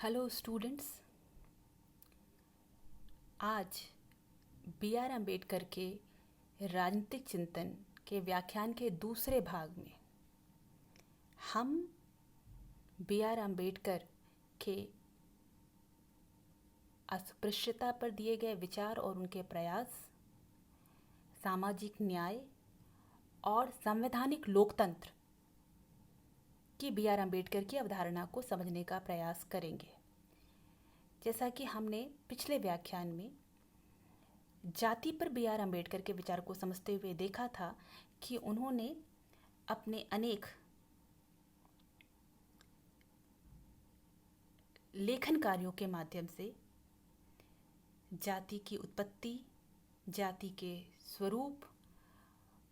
Hello students. आज B are Ambedkar के राजनीतिक चिंतन के व्याख्यान के दूसरे भाग में हम बी आर अम्बेडकर के अस्पृश्यता पर दिए गए विचार और उनके प्रयास, सामाजिक न्याय और संवैधानिक लोकतंत्र की बी आर अम्बेडकर की अवधारणा को समझने का प्रयास करेंगे। जैसा कि हमने पिछले व्याख्यान में जाति पर बी आर अम्बेडकर के विचार को समझते हुए देखा था कि उन्होंने अपने अनेक लेखन कार्यों के माध्यम से जाति की उत्पत्ति, जाति के स्वरूप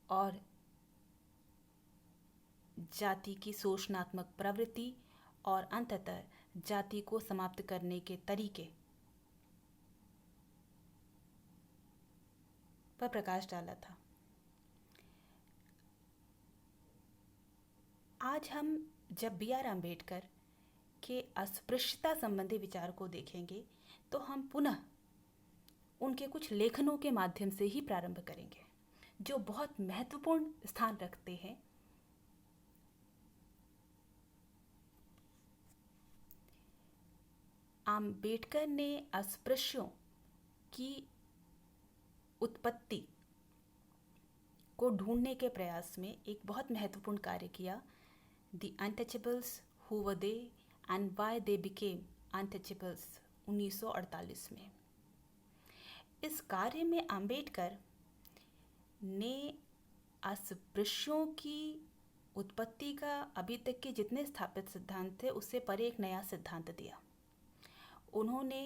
और जाति की शोषणात्मक प्रवृत्ति और अंततः जाति को समाप्त करने के तरीके पर प्रकाश डाला था। आज हम जब बी आर अम्बेडकर के अस्पृश्यता संबंधी विचार को देखेंगे तो हम पुनः उनके कुछ लेखनों के माध्यम से ही प्रारंभ करेंगे जो बहुत महत्वपूर्ण स्थान रखते हैं अम्बेडकर ने अस्पृश्यों की उत्पत्ति को ढूंढने के प्रयास में एक बहुत महत्वपूर्ण कार्य किया, the untouchables who were they and why they became untouchables 1948 में। इस कार्य में अम्बेडकर ने अस्पृश्यों की उत्पत्ति का अभी तक के जितने स्थापित सिद्धांत थे उससे परे एक नया सिद्धांत दिया। उन्होंने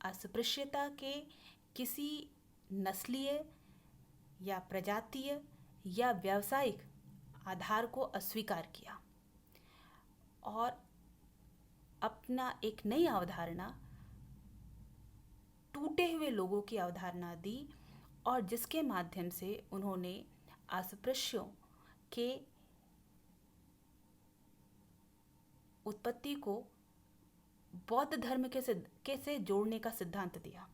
अस्पृश्यता के किसी नस्लीय या प्रजातीय या व्यावसायिक आधार को अस्वीकार किया और अपना एक नई अवधारणा, टूटे हुए लोगों की अवधारणा दी और जिसके माध्यम से उन्होंने अस्पृश्यों के उत्पत्ति को बौद्ध धर्म के से जोड़ने का सिद्धांत दिया।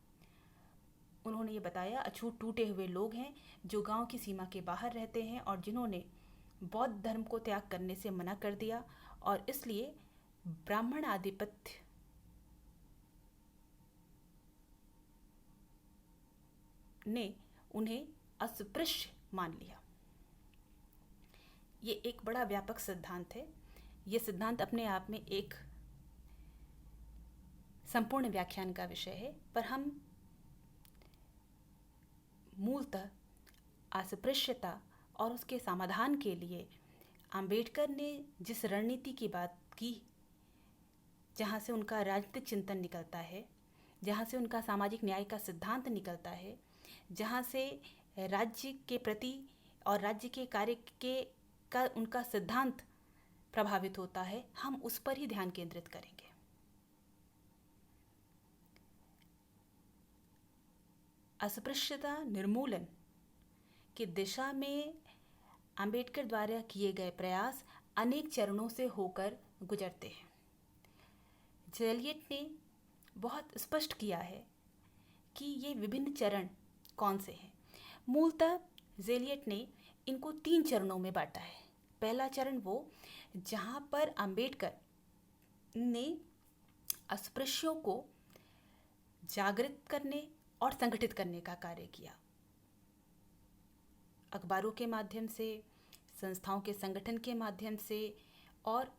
उन्होंने ये बताया अछूत टूटे हुए लोग हैं जो गांव की सीमा के बाहर रहते हैं और जिन्होंने बौद्ध धर्म को त्याग करने से मना कर दिया और इसलिए ब्राह्मण आधिपत्य ने उन्हें अस्पृश्य मान लिया। ये एक बड़ा व्यापक सिद्धांत है। ये सिद्धांत अपने आप में एक संपूर्ण व्याख्यान का विषय है, पर हम मूलतः अस्पृश्यता और उसके समाधान के लिए अम्बेडकर ने जिस रणनीति की बात की, जहाँ से उनका राजनीतिक चिंतन निकलता है, जहाँ से उनका सामाजिक न्याय का सिद्धांत निकलता है, जहाँ से राज्य के प्रति और राज्य के कार्य के का उनका सिद्धांत प्रभावित होता है, हम उस पर ही ध्यान केंद्रित करेंगे। अस्पृश्यता निर्मूलन की दिशा में अम्बेडकर द्वारा किए गए प्रयास अनेक चरणों से होकर गुजरते हैं। जेलियट ने बहुत स्पष्ट किया है कि ये विभिन्न चरण कौन से हैं। मूलतः जेलियट ने इनको 3 चरणों में बांटा है। पहला चरण वो जहाँ पर अम्बेडकर ने अस्पृश्यों को जागृत करने और संगठित करने का कार्य किया, अखबारों के माध्यम से, संस्थाओं के संगठन के माध्यम से और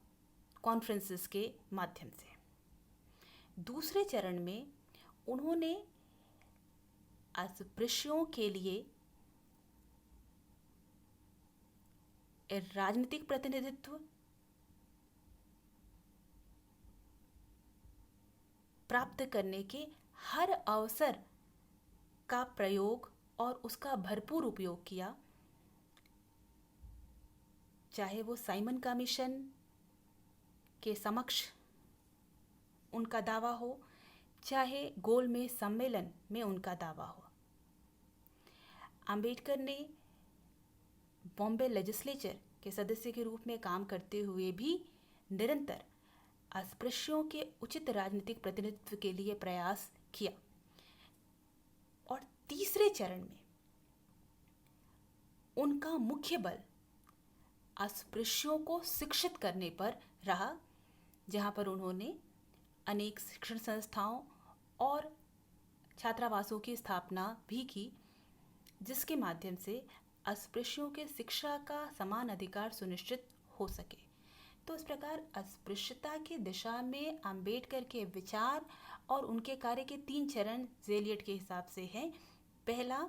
कॉन्फ्रेंसेस के माध्यम से। दूसरे चरण में उन्होंने अस्पृश्यों के लिए राजनीतिक प्रतिनिधित्व प्राप्त करने के हर अवसर का प्रयोग और उसका भरपूर उपयोग किया, चाहे वो साइमन कमीशन के समक्ष उनका दावा हो, चाहे गोलमेज सम्मेलन में उनका दावा हो। अम्बेडकर ने बॉम्बे लेजिस्लेचर के सदस्य के रूप में काम करते हुए भी निरंतर अस्पृश्यों के उचित राजनीतिक प्रतिनिधित्व के लिए प्रयास किया। और तीसरे चरण में उनका मुख्य बल अस्पृश्यों को शिक्षित करने पर रहा, जहां पर उन्होंने अनेक शिक्षण संस्थाओं और छात्रावासों की स्थापना भी की, जिसके माध्यम से अस्पृश्यों के शिक्षा का समान अधिकार सुनिश्चित हो सके। तो इस प्रकार अस्पृश्यता की दिशा में अंबेडकर के विचार और उनके कार्य के 3 चरण जेलियट के हिसाब से हैं। पहला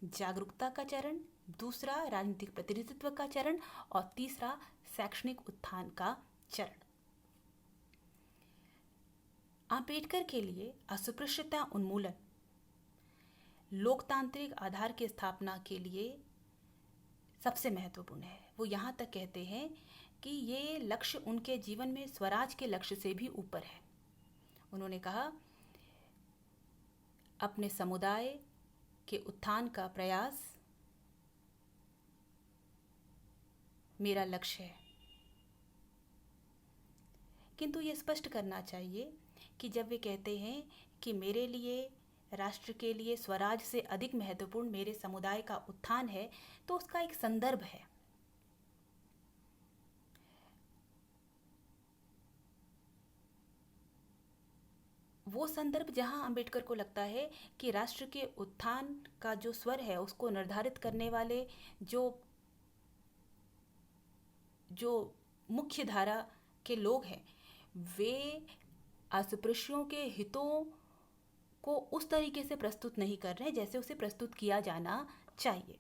जागरूकता का चरण, दूसरा राजनीतिक प्रतिनिधित्व का चरण और तीसरा शैक्षणिक उत्थान का चरण। अंबेडकर के लिए अस्पृश्यता उन्मूलन लोकतांत्रिक आधार की स्थापना के लिए सबसे महत्वपूर्ण है। वो यहाँ तक कहते हैं कि ये लक्ष्य उनके जीवन में स्वराज के लक्ष्य से भी ऊपर है। उन्होंने कहा, अपने समुदाय के उत्थान का प्रयास मेरा लक्ष्य है। किंतु ये स्पष्ट करना चाहिए कि जब वे कहते हैं कि मेरे लिए, राष्ट्र के लिए स्वराज से अधिक महत्वपूर्ण मेरे समुदाय का उत्थान है, तो उसका एक संदर्भ है। वो संदर्भ जहां अंबेडकर को लगता है कि राष्ट्र के उत्थान का जो स्वर है उसको निर्धारित करने वाले जो मुख्य धारा के लोग हैं, वे अस्पृश्यों के हितों को उस तरीके से प्रस्तुत नहीं कर रहे जैसे उसे प्रस्तुत किया जाना चाहिए।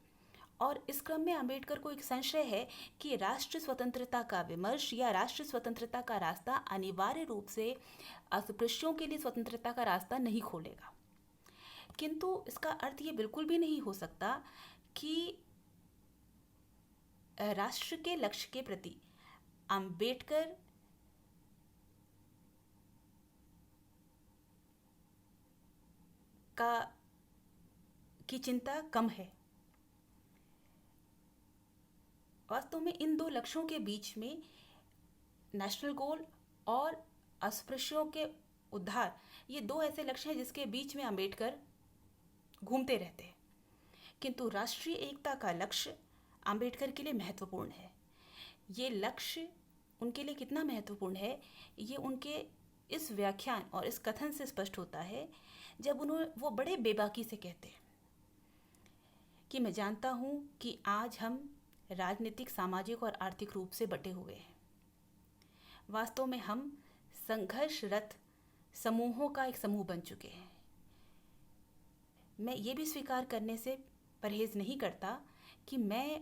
और इस क्रम में अंबेडकर को एक संशय है कि राष्ट्र स्वतंत्रता का विमर्श या राष्ट्र स्वतंत्रता का रास्ता अनिवार्य रूप से अस्पृश्यों के लिए स्वतंत्रता का रास्ता नहीं खोलेगा। किंतु इसका अर्थ ये बिल्कुल भी नहीं हो सकता कि राष्ट्र के लक्ष्य के प्रति अंबेडकर की चिंता कम है। वास्तव में इन 2 लक्ष्यों के बीच में नेशनल गोल और अस्पृश्यों के उद्धार, ये 2 ऐसे लक्ष्य हैं जिसके बीच में अंबेडकर घूमते रहते हैं। किंतु राष्ट्रीय एकता का लक्ष्य अंबेडकर के लिए महत्वपूर्ण है। ये लक्ष्य उनके लिए कितना महत्वपूर्ण है, ये उनके इस व्याख्यान और इस कथन से स्पष्ट होता है, जब वो बड़े बेबाकी से कहते हैं कि मैं जानता हूं कि आज हम राजनीतिक, सामाजिक और आर्थिक रूप से बटे हुए हैं। वास्तव में हम संघर्षरत समूहों का एक समूह बन चुके हैं। मैं ये भी स्वीकार करने से परहेज नहीं करता कि मैं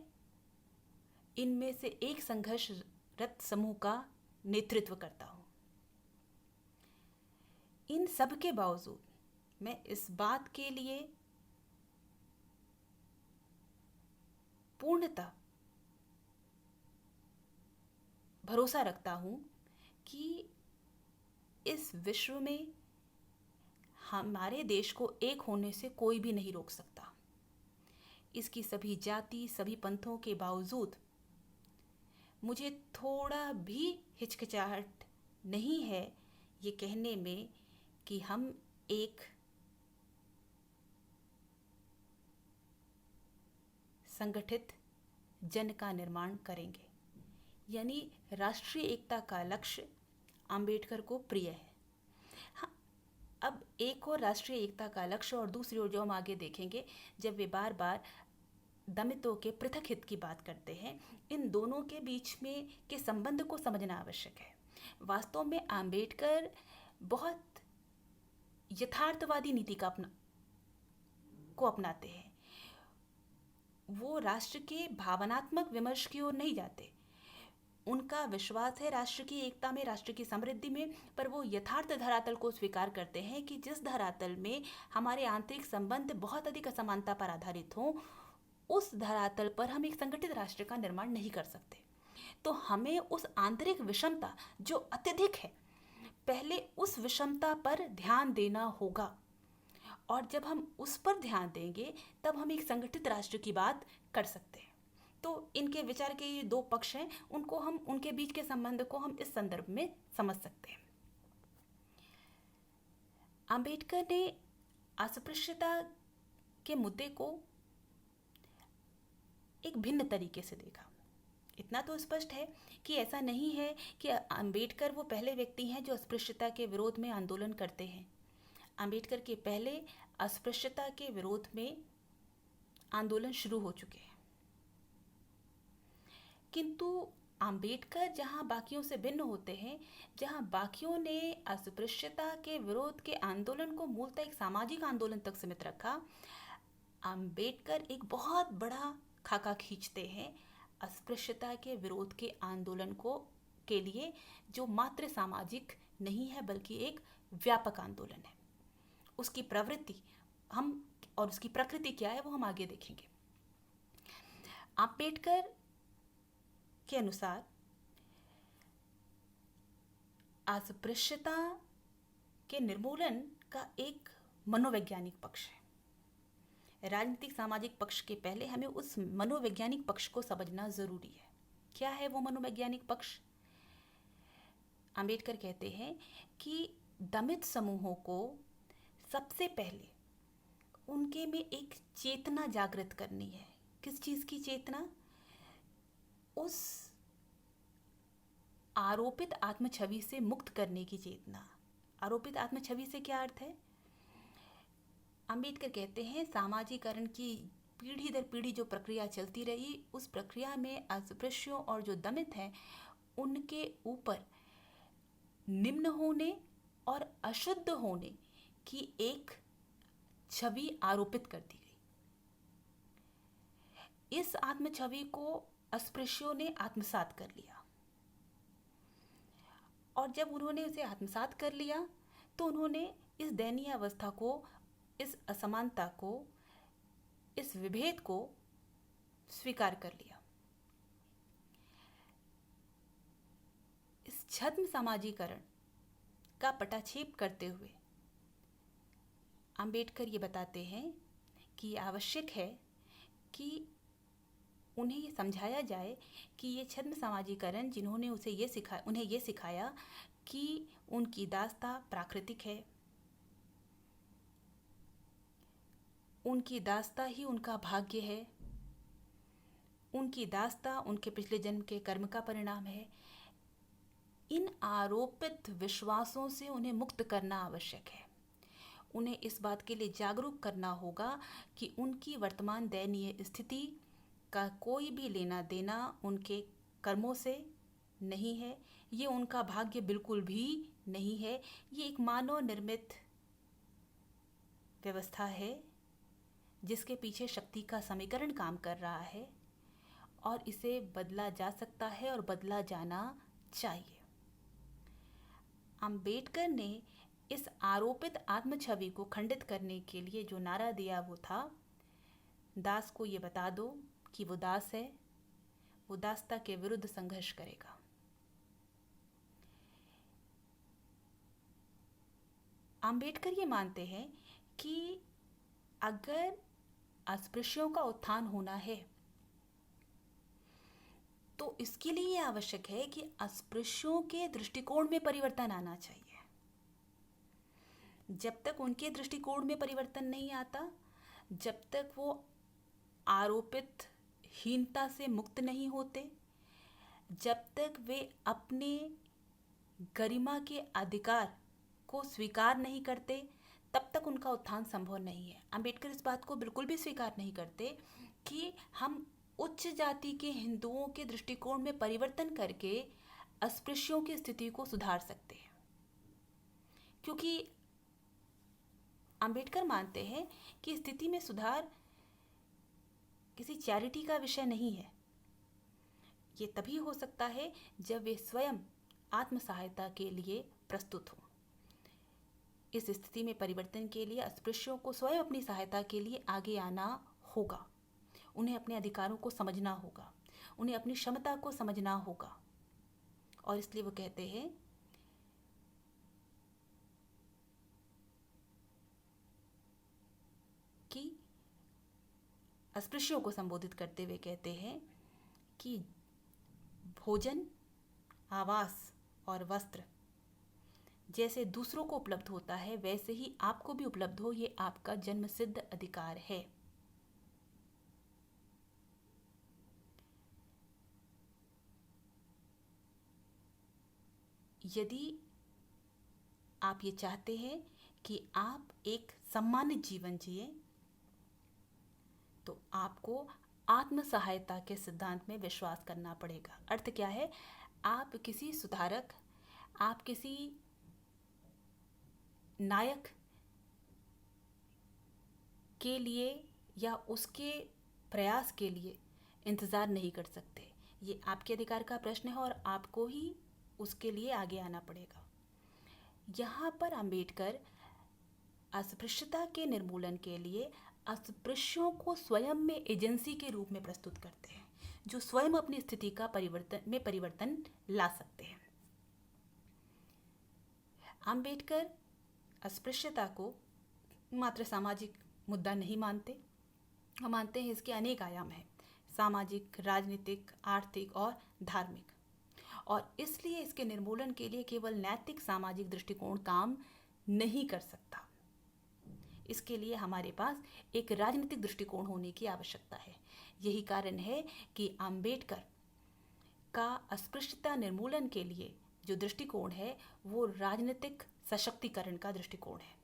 इनमें से एक संघर्षरत समूह का नेतृत्व करता हूं। इन सब के बावजूद मैं इस बात के लिए पूर्णतः भरोसा रखता हूं कि इस विश्व में हमारे देश को एक होने से कोई भी नहीं रोक सकता। इसकी सभी जाति, सभी पंथों के बावजूद मुझे थोड़ा भी हिचकिचाहट नहीं है ये कहने में कि हम एक संगठित जन का निर्माण करेंगे। यानी राष्ट्रीय एकता का लक्ष्य अंबेडकर को प्रिय है। हाँ, अब एक और राष्ट्रीय एकता का लक्ष्य और दूसरी ओर जो हम आगे देखेंगे, जब वे बार बार दलितों के पृथक हित की बात करते हैं, इन दोनों के बीच में के संबंध को समझना आवश्यक है। वास्तव में अंबेडकर बहुत यथार्थवादी नीति को अपनाते हैं। वो राष्ट्र के भावनात्मक विमर्श की ओर नहीं जाते। उनका विश्वास है राष्ट्र की एकता में, राष्ट्र की समृद्धि में, पर वो यथार्थ धरातल को स्वीकार करते हैं कि जिस धरातल में हमारे आंतरिक संबंध बहुत अधिक असमानता पर आधारित हों, उस धरातल पर हम एक संगठित राष्ट्र का निर्माण नहीं कर सकते। तो हमें उस आंतरिक विषमता जो अत्यधिक है, पहले उस विषमता पर ध्यान देना होगा, और जब हम उस पर ध्यान देंगे तब हम एक संगठित राष्ट्र की बात कर सकते हैं। तो इनके विचार के ये दो पक्ष हैं, उनको हम उनके बीच के संबंध को हम इस संदर्भ में समझ सकते हैं। अंबेडकर ने अस्पृश्यता के मुद्दे को एक भिन्न तरीके से देखा। इतना तो स्पष्ट है कि ऐसा नहीं है कि अंबेडकर वो पहले व्यक्ति हैं जो अस्पृश्यता के विरोध में आंदोलन करते हैं। अंबेडकर के पहले अस्पृश्यता के विरोध में आंदोलन शुरू हो चुके हैं, किंतु अंबेडकर जहां बाकियों से भिन्न होते हैं, जहां बाकियों ने अस्पृश्यता के विरोध के आंदोलन को मूलतः एक सामाजिक आंदोलन तक सीमित रखा, अंबेडकर एक बहुत बड़ा खाका खींचते हैं अस्पृश्यता के विरोध के आंदोलन को के लिए, जो मात्र सामाजिक नहीं है बल्कि एक व्यापक आंदोलन है। उसकी प्रवृत्ति हम और उसकी प्रकृति क्या है वो हम आगे देखेंगे। अंबेडकर के अनुसार अस्पृश्यता के निर्मूलन का एक मनोवैज्ञानिक पक्ष है। राजनीतिक सामाजिक पक्ष के पहले हमें उस मनोवैज्ञानिक पक्ष को समझना जरूरी है। क्या है वो मनोवैज्ञानिक पक्ष? अंबेडकर कहते हैं कि दमित समूहों को सबसे पहले उनके में एक चेतना जागृत करनी है। किस चीज की चेतना? उस आरोपित आत्मछवि से मुक्त करने की चेतना। आरोपित आत्मछवि से क्या अर्थ है? अंबेडकर कहते हैं सामाजिकरण की पीढ़ी दर पीढ़ी जो प्रक्रिया चलती रही, उस प्रक्रिया में अस्पृश्यों और जो दमित हैं उनके ऊपर निम्न होने और अशुद्ध होने की एक छवि आरोपित कर दी गई। इस आत्मछवि को अस्पृश्यों ने आत्मसात कर लिया, और जब उन्होंने उसे आत्मसात कर लिया तो उन्होंने इस दयनीय अवस्था को, इस असमानता को, इस विभेद को स्वीकार कर लिया। इस छद्म सामाजिकरण का पटाक्षेप करते हुए अंबेडकर ये बताते हैं कि आवश्यक है कि उन्हें ये समझाया जाए कि ये छद्म सामाजिकरण जिन्होंने उन्हें ये सिखाया कि उनकी दास्ता प्राकृतिक है, उनकी दास्ता ही उनका भाग्य है, उनकी दास्ता उनके पिछले जन्म के कर्म का परिणाम है। इन आरोपित विश्वासों से उन्हें मुक्त करना आवश्यक है। उन्हें इस बात के लिए जागरूक करना होगा कि उनकी वर्तमान दयनीय स्थिति का कोई भी लेना देना उनके कर्मों से नहीं है, ये उनका भाग्य बिल्कुल भी नहीं है। ये एक मानव निर्मित व्यवस्था है जिसके पीछे शक्ति का समीकरण काम कर रहा है, और इसे बदला जा सकता है और बदला जाना चाहिए। अंबेडकर ने इस आरोपित आत्मछवि को खंडित करने के लिए जो नारा दिया वो था, दास को ये बता दो कि वो दास है, वो दास्ता के विरुद्ध संघर्ष करेगा। अंबेडकर ये मानते हैं कि अगर अस्पृश्यों का उत्थान होना है तो इसके लिए ये आवश्यक है कि अस्पृश्यों के दृष्टिकोण में परिवर्तन आना चाहिए। जब तक उनके दृष्टिकोण में परिवर्तन नहीं आता, जब तक वो आरोपित हीनता से मुक्त नहीं होते, जब तक वे अपने गरिमा के अधिकार को स्वीकार नहीं करते, तब तक उनका उत्थान संभव नहीं है। अंबेडकर इस बात को बिल्कुल भी स्वीकार नहीं करते कि हम उच्च जाति के हिंदुओं के दृष्टिकोण में परिवर्तन करके अस्पृश्यों की स्थिति को सुधार सकते हैं, क्योंकि अंबेडकर मानते हैं कि स्थिति में सुधार किसी चैरिटी का विषय नहीं है। ये तभी हो सकता है जब वे स्वयं आत्म सहायता के लिए प्रस्तुत हों। इस स्थिति में परिवर्तन के लिए अस्पृश्यों को स्वयं अपनी सहायता के लिए आगे आना होगा। उन्हें अपने अधिकारों को समझना होगा, उन्हें अपनी क्षमता को समझना होगा, और इसलिए वो कहते हैं कि अस्पृश्यों को संबोधित करते हुए कहते हैं कि भोजन, आवास और वस्त्र जैसे दूसरों को उपलब्ध होता है वैसे ही आपको भी उपलब्ध हो, ये आपका जन्मसिद्ध अधिकार है। यदि आप ये चाहते हैं कि आप एक सम्मानित जीवन जिए तो आपको आत्म सहायता के सिद्धांत में विश्वास करना पड़ेगा। अर्थ क्या है? आप किसी सुधारक, आप किसी नायक के लिए या उसके प्रयास के लिए इंतज़ार नहीं कर सकते। ये आपके अधिकार का प्रश्न है और आपको ही उसके लिए आगे आना पड़ेगा। यहाँ पर अंबेडकर अस्पृश्यता के निर्मूलन के लिए अस्पृश्यों को स्वयं में एजेंसी के रूप में प्रस्तुत करते हैं, जो स्वयं अपनी स्थिति का परिवर्तन ला सकते हैं। अंबेडकर अस्पृश्यता को मात्र सामाजिक मुद्दा नहीं मानते, हम मानते हैं इसके अनेक आयाम हैं, सामाजिक, राजनीतिक, आर्थिक और धार्मिक, और इसलिए इसके निर्मूलन के लिए केवल नैतिक सामाजिक दृष्टिकोण काम नहीं कर सकता। इसके लिए हमारे पास एक राजनीतिक दृष्टिकोण होने की आवश्यकता है। यही कारण है कि अंबेडकर का अस्पृश्यता निर्मूलन के लिए जो दृष्टिकोण है वो राजनीतिक सशक्तिकरण का दृष्टिकोण है,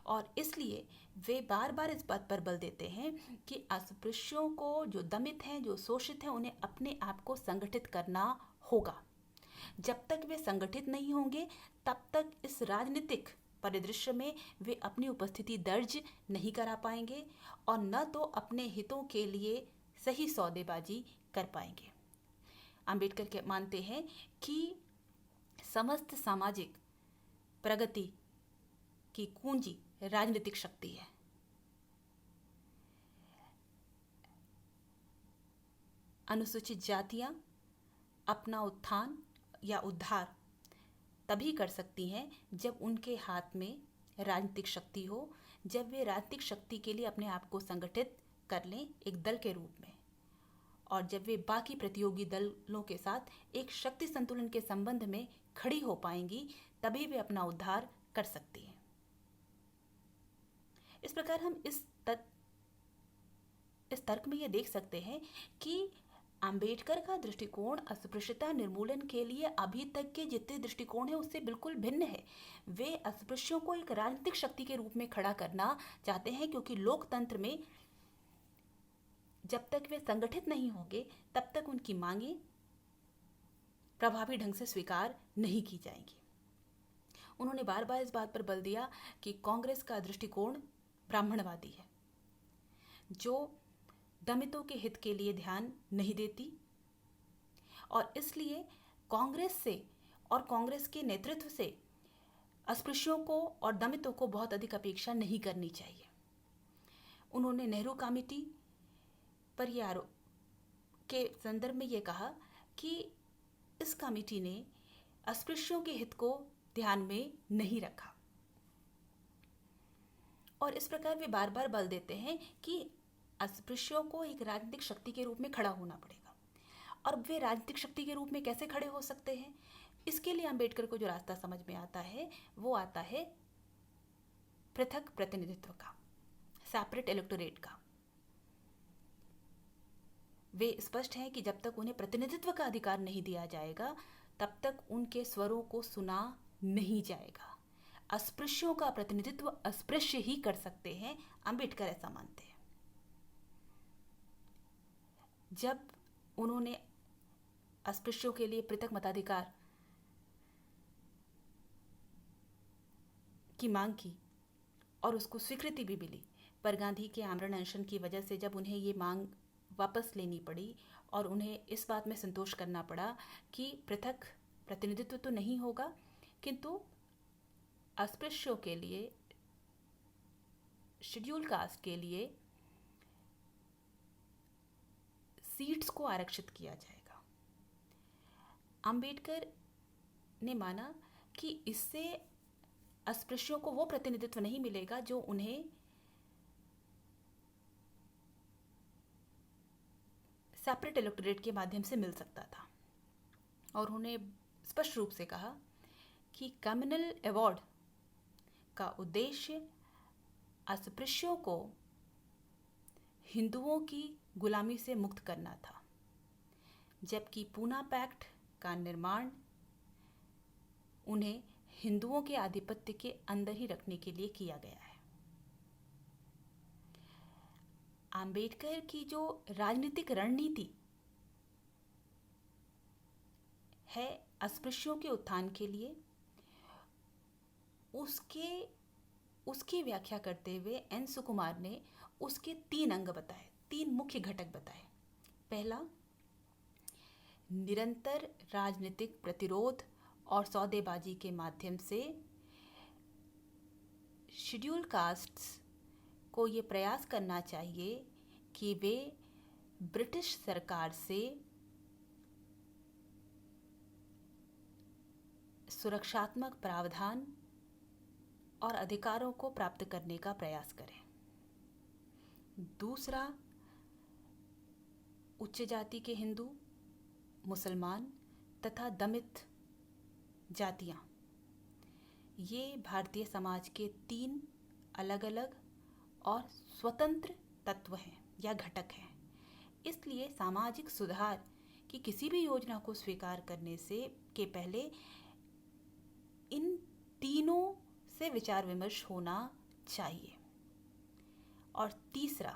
और इसलिए वे बार बार इस बात पर बल देते हैं कि अस्पृश्यों को, जो दमित हैं, जो शोषित हैं, उन्हें अपने आप को संगठित करना होगा। जब तक वे संगठित नहीं होंगे तब तक इस राजनीतिक परिदृश्य में वे अपनी उपस्थिति दर्ज नहीं करा पाएंगे और न तो अपने हितों के लिए सही सौदेबाजी कर पाएंगे। अंबेडकर के मानते हैं कि समस्त सामाजिक प्रगति की कुंजी राजनीतिक शक्ति है। अनुसूचित जातियां अपना उत्थान या उद्धार तभी कर सकती हैं जब उनके हाथ में राजनीतिक शक्ति हो, जब वे राजनीतिक शक्ति के लिए अपने आप को संगठित कर लें एक दल के रूप में, और जब वे बाकी प्रतियोगी दलों के साथ एक शक्ति संतुलन के संबंध में खड़ी हो पाएंगी, तभी वे अपना उद्धार कर सकती हैं। इस प्रकार हम इस तर्क में ये देख सकते हैं कि अंबेडकर का दृष्टिकोण अस्पृश्यता निर्मूलन के लिए अभी तक के जितने दृष्टिकोण हैं उससे बिल्कुल भिन्न है। वे अस्पृश्यों को एक राजनीतिक शक्ति के रूप में खड़ा करना चाहते हैं, क्योंकि लोकतंत्र में जब तक वे संगठित नहीं होंगे तब तक उनकी मांगें प्रभावी ढंग से स्वीकार नहीं की जाएंगी। उन्होंने बार बार इस बात पर बल दिया कि कांग्रेस का दृष्टिकोण ब्राह्मणवादी है, जो दमितों के हित के लिए ध्यान नहीं देती, और इसलिए कांग्रेस से और कांग्रेस के नेतृत्व से अस्पृश्यों को और दमितों को बहुत अधिक अपेक्षा नहीं करनी चाहिए। उन्होंने नेहरू कमेटी पर यह आरोप के संदर्भ में ये कहा कि इस कमेटी ने अस्पृश्यों के हित को ध्यान में नहीं रखा, और इस प्रकार वे बार बार बल देते हैं कि अस्पृश्यों को एक राजनीतिक शक्ति के रूप में खड़ा होना पड़ेगा। और वे राजनीतिक शक्ति के रूप में कैसे खड़े हो सकते हैं? इसके लिए अंबेडकर को जो रास्ता समझ में आता है वो आता है पृथक प्रतिनिधित्व का, सेपरेट इलेक्टोरेट का। वे स्पष्ट हैं कि जब तक उन्हें प्रतिनिधित्व का अधिकार नहीं दिया जाएगा तब तक उनके स्वरों को सुना नहीं जाएगा। अस्पृश्यों का प्रतिनिधित्व अस्पृश्य ही कर सकते हैं, अंबेडकर ऐसा मानते हैं। जब उन्होंने अस्पृश्यों के लिए पृथक मताधिकार की मांग की और उसको स्वीकृति भी मिली, पर गांधी के आमरण अनशन की वजह से जब उन्हें ये मांग वापस लेनी पड़ी और उन्हें इस बात में संतोष करना पड़ा कि पृथक प्रतिनिधित्व तो नहीं होगा, किंतु अस्पृश्यों के लिए, शेड्यूल कास्ट के लिए सीट्स को आरक्षित किया जाएगा। अंबेडकर ने माना कि इससे अस्पृश्यों को वो प्रतिनिधित्व नहीं मिलेगा जो उन्हें सेपरेट इलेक्टोरेट के माध्यम से मिल सकता था। और उन्होंने स्पष्ट रूप से कहा कि कम्युनल अवार्ड का उद्देश्य अस्पृश्यों को हिंदुओं की गुलामी से मुक्त करना था, जबकि पूना पैक्ट का निर्माण उन्हें हिंदुओं के आधिपत्य के अंदर ही रखने के लिए किया गया है। अंबेडकर की जो राजनीतिक रणनीति है अस्पृश्यों के उत्थान के लिए, उसकी व्याख्या करते हुए एन सुकुमार ने उसके 3 अंग बताए, 3 मुख्य घटक बताए। पहला, निरंतर राजनीतिक प्रतिरोध और सौदेबाजी के माध्यम से शेड्यूल कास्ट्स को ये प्रयास करना चाहिए कि वे ब्रिटिश सरकार से सुरक्षात्मक प्रावधान और अधिकारों को प्राप्त करने का प्रयास करें। दूसरा, उच्च जाति के हिंदू, मुसलमान तथा दलित जातियां, ये भारतीय समाज के 3 अलग अलग और स्वतंत्र तत्व हैं या घटक हैं। इसलिए सामाजिक सुधार की किसी भी योजना को स्वीकार करने के पहले इन तीनों से विचार विमर्श होना चाहिए। और तीसरा,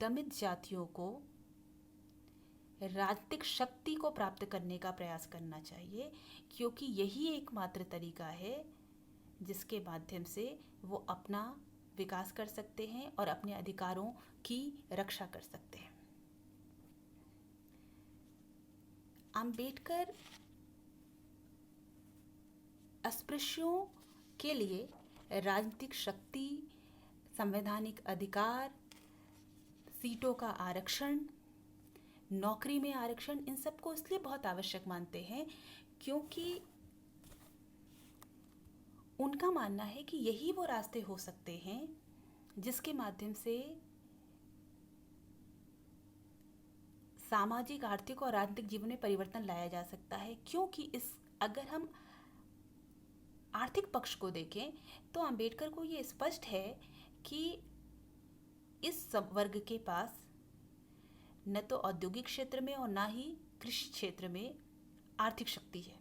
दलित जातियों को राजनीतिक शक्ति को प्राप्त करने का प्रयास करना चाहिए, क्योंकि यही एकमात्र तरीका है जिसके माध्यम से वो अपना विकास कर सकते हैं और अपने अधिकारों की रक्षा कर सकते हैं। अंबेडकर अस्पृश्यों के लिए राजनीतिक शक्ति, संवैधानिक अधिकार, सीटों का आरक्षण, नौकरी में आरक्षण, इन सब को इसलिए बहुत आवश्यक मानते हैं क्योंकि उनका मानना है कि यही वो रास्ते हो सकते हैं जिसके माध्यम से सामाजिक, आर्थिक और राजनीतिक जीवन में परिवर्तन लाया जा सकता है। क्योंकि अगर हम आर्थिक पक्ष को देखें तो अंबेडकर को ये स्पष्ट है कि इस वर्ग के पास न तो औद्योगिक क्षेत्र में और ना ही कृषि क्षेत्र में आर्थिक शक्ति है,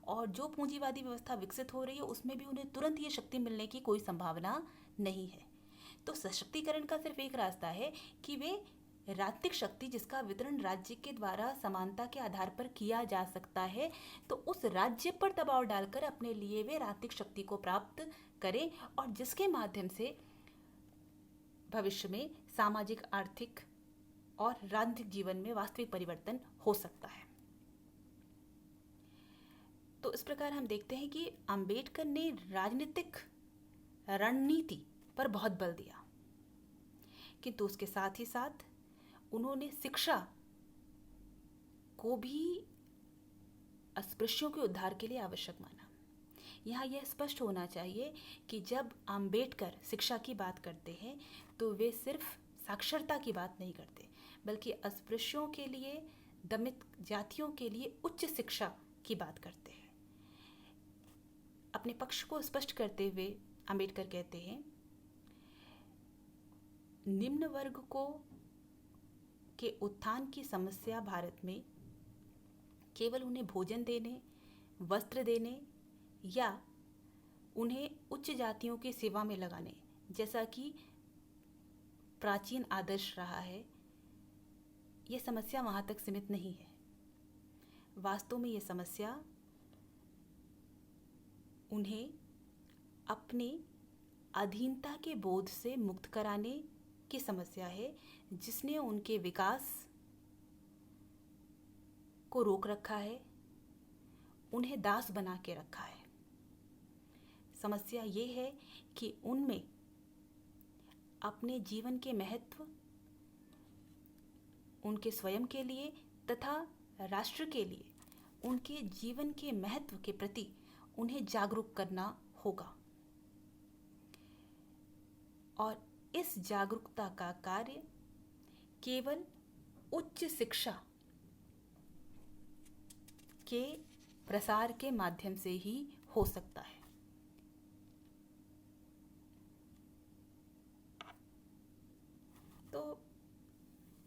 और जो पूंजीवादी व्यवस्था विकसित हो रही है उसमें भी उन्हें तुरंत ये शक्ति मिलने की कोई संभावना नहीं है। तो सशक्तिकरण का सिर्फ एक रास्ता है कि वे राजनीतिक शक्ति, जिसका वितरण राज्य के द्वारा समानता के आधार पर किया जा सकता है, तो उस राज्य पर दबाव डालकर अपने लिए वे राजनीतिक शक्ति को प्राप्त करें, और जिसके माध्यम से भविष्य में सामाजिक, आर्थिक और राजनीतिक जीवन में वास्तविक परिवर्तन हो सकता है। तो इस प्रकार हम देखते हैं कि अंबेडकर ने राजनीतिक रणनीति पर बहुत बल दिया, किंतु उसके साथ ही साथ उन्होंने शिक्षा को भी अस्पृश्यों के उद्धार के लिए आवश्यक माना। यहाँ यह स्पष्ट होना चाहिए कि जब अंबेडकर शिक्षा की बात करते हैं तो वे सिर्फ साक्षरता की बात नहीं करते, बल्कि अस्पृश्यों के लिए, दलित जातियों के लिए उच्च शिक्षा की बात करते हैं। अपने पक्ष को स्पष्ट करते हुए अंबेडकर कहते हैं, निम्न वर्ग को के उत्थान की समस्या भारत में केवल उन्हें भोजन देने, वस्त्र देने या उन्हें उच्च जातियों की सेवा में लगाने जैसा कि प्राचीन आदर्श रहा है, यह समस्या वहाँ तक सीमित नहीं है। वास्तव में यह समस्या उन्हें अपने अधीनता के बोध से मुक्त कराने की समस्या है, जिसने उनके विकास को रोक रखा है, उन्हें दास बना के रखा है। समस्या ये है कि उनमें अपने जीवन के महत्व, उनके स्वयं के लिए तथा राष्ट्र के लिए उनके जीवन के महत्व के प्रति उन्हें जागरूक करना होगा, और इस जागरूकता का कार्य केवल उच्च शिक्षा के प्रसार के माध्यम से ही हो सकता है। तो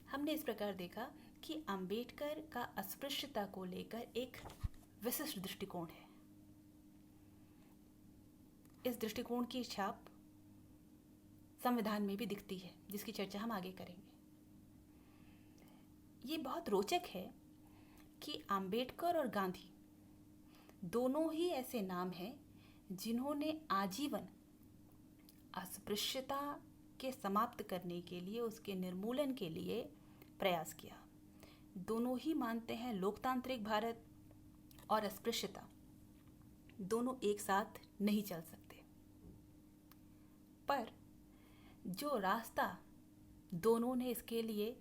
हमने इस प्रकार देखा कि अंबेडकर का अस्पृश्यता को लेकर एक विशिष्ट दृष्टिकोण है। इस दृष्टिकोण की छाप संविधान में भी दिखती है, जिसकी चर्चा हम आगे करेंगे। ये बहुत रोचक है कि अंबेडकर और गांधी दोनों ही ऐसे नाम हैं जिन्होंने आजीवन अस्पृश्यता के समाप्त करने के लिए, उसके निर्मूलन के लिए प्रयास किया। दोनों ही मानते हैं लोकतांत्रिक भारत और अस्पृश्यता दोनों एक साथ नहीं चल सकते। पर जो रास्ता दोनों ने इसके लिए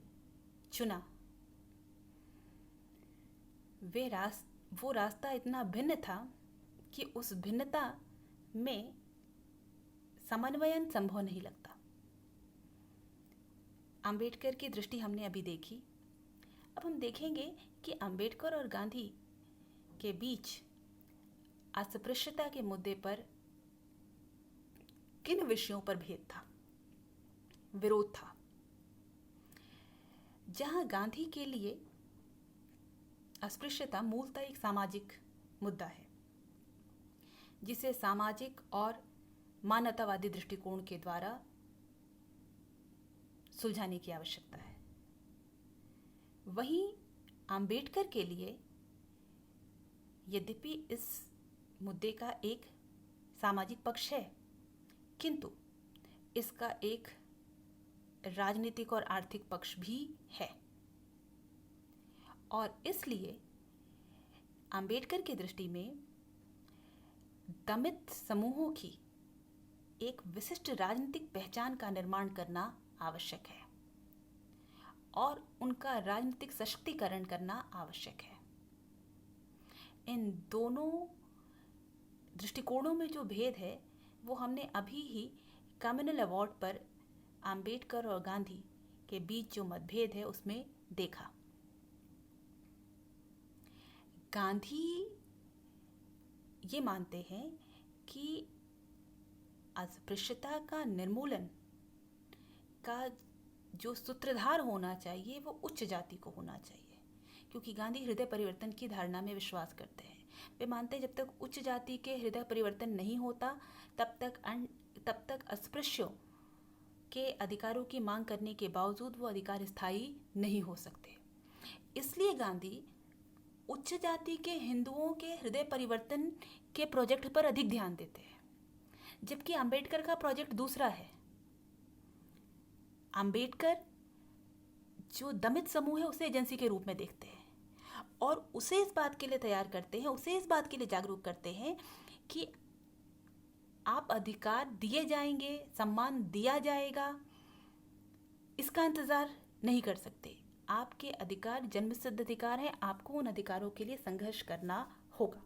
चुना, वो रास्ता इतना भिन्न था कि उस भिन्नता में समन्वयन संभव नहीं लगता। अंबेडकर की दृष्टि हमने अभी देखी। अब हम देखेंगे कि अंबेडकर और गांधी के बीच अस्पृश्यता के मुद्दे पर किन विषयों पर भेद था, विरोध था। जहां गांधी के लिए अस्पृश्यता मूलतः एक सामाजिक मुद्दा है, जिसे सामाजिक और मानवतावादी दृष्टिकोण के द्वारा सुलझाने की आवश्यकता है। वहीं अंबेडकर के लिए यद्यपि इस मुद्दे का एक सामाजिक पक्ष है, किंतु इसका एक राजनीतिक और आर्थिक पक्ष भी है। और इसलिए अंबेडकर की दृष्टि में दमित समूहों की एक विशिष्ट राजनीतिक पहचान का निर्माण करना आवश्यक है और उनका राजनीतिक सशक्तिकरण करना आवश्यक है। इन दोनों दृष्टिकोणों में जो भेद है वो हमने अभी ही कम्युनल अवार्ड पर अंबेडकर और गांधी के बीच जो मतभेद है उसमें देखा। गांधी ये मानते हैं कि अस्पृश्यता का निर्मूलन का जो सूत्रधार होना चाहिए वो उच्च जाति को होना चाहिए, क्योंकि गांधी हृदय परिवर्तन की धारणा में विश्वास करते हैं। वे मानते हैं जब तक उच्च जाति के हृदय परिवर्तन नहीं होता तब तक अस्पृश्यों के अधिकारों की मांग करने के बावजूद वो अधिकार स्थायी नहीं हो सकते। इसलिए गांधी उच्च जाति के हिंदुओं के हृदय परिवर्तन के प्रोजेक्ट पर अधिक ध्यान देते हैं, जबकि अंबेडकर का प्रोजेक्ट दूसरा है। अंबेडकर जो दमित समूह है उसे एजेंसी के रूप में देखते हैं और उसे इस बात के लिए तैयार करते हैं, उसे इस बात के लिए जागरूक करते हैं कि आप अधिकार दिए जाएंगे, सम्मान दिया जाएगा, इसका इंतजार नहीं कर सकते। आपके अधिकार जन्मसिद्ध अधिकार हैं, आपको उन अधिकारों के लिए संघर्ष करना होगा।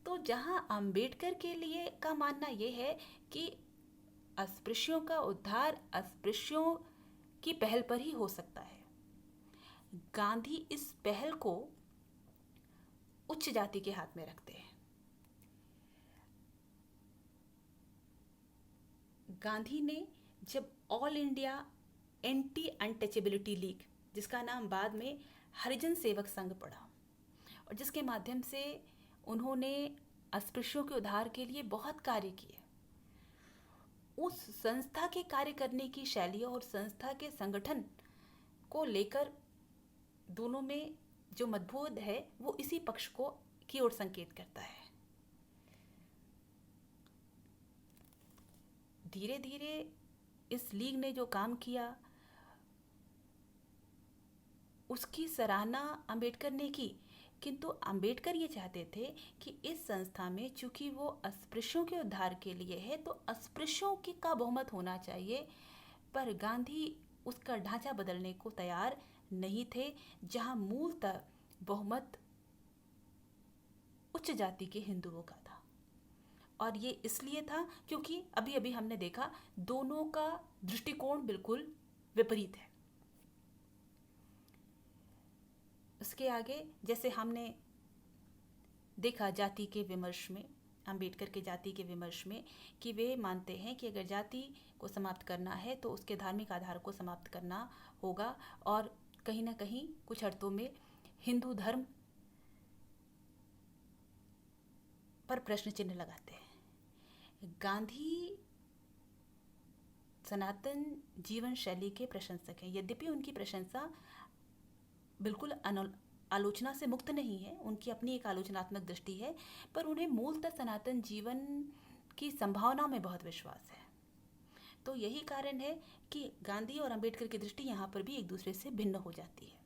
तो जहां अंबेडकर के लिए का मानना यह है कि अस्पृश्यों का उद्धार अस्पृश्यों की पहल पर ही हो सकता है, गांधी इस पहल को उच्च जाति के हाथ में रखते हैं। गांधी ने जब all India anti untouchability league, जिसका नाम बाद में हरिजन सेवक संघ पड़ा और जिसके माध्यम से उन्होंने अस्पृश्यों के उद्धार के लिए बहुत कार्य किए, उस संस्था के कार्य करने की शैली और संस्था के संगठन को लेकर दोनों में जो मतभेद है वो इसी पक्ष को की ओर संकेत करता है। धीरे धीरे इस लीग ने जो काम किया उसकी सराहना अंबेडकर ने की, किंतु अंबेडकर ये चाहते थे कि इस संस्था में चूंकि वो अस्पृश्यों के उद्धार के लिए है तो अस्पृश्यों की का बहुमत होना चाहिए, पर गांधी उसका ढांचा बदलने को तैयार नहीं थे, जहां मूलतः बहुमत उच्च जाति के हिंदुओं का था। और ये इसलिए था क्योंकि अभी अभी हमने देखा दोनों का दृष्टिकोण बिल्कुल विपरीत है। उसके आगे जैसे हमने देखा जाति के विमर्श में, अंबेडकर के जाति के विमर्श में, कि वे मानते हैं कि अगर जाति को समाप्त करना है तो उसके धार्मिक आधार को समाप्त करना होगा, और कहीं ना कहीं कुछ अर्थों में हिंदू धर्म पर प्रश्न चिन्ह लगाते हैं। गांधी सनातन जीवन शैली के प्रशंसक हैं। यद्यपि उनकी प्रशंसा बिल्कुल आलोचना से मुक्त नहीं है, उनकी अपनी एक आलोचनात्मक दृष्टि है, पर उन्हें मूलतः सनातन जीवन की संभावना में बहुत विश्वास है। तो यही कारण है कि गांधी और अंबेडकर की दृष्टि यहाँ पर भी एक दूसरे से भिन्न हो जाती है।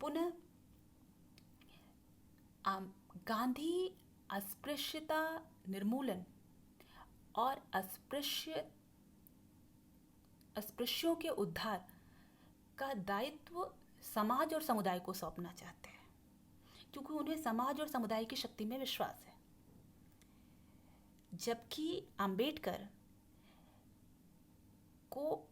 पुनः गांधी अस्पृश्यता निर्मूलन और अस्पृश्यों के उद्धार का दायित्व समाज और समुदाय को सौंपना चाहते हैं, क्योंकि उन्हें समाज और समुदाय की शक्ति में विश्वास है। जबकि अंबेडकर को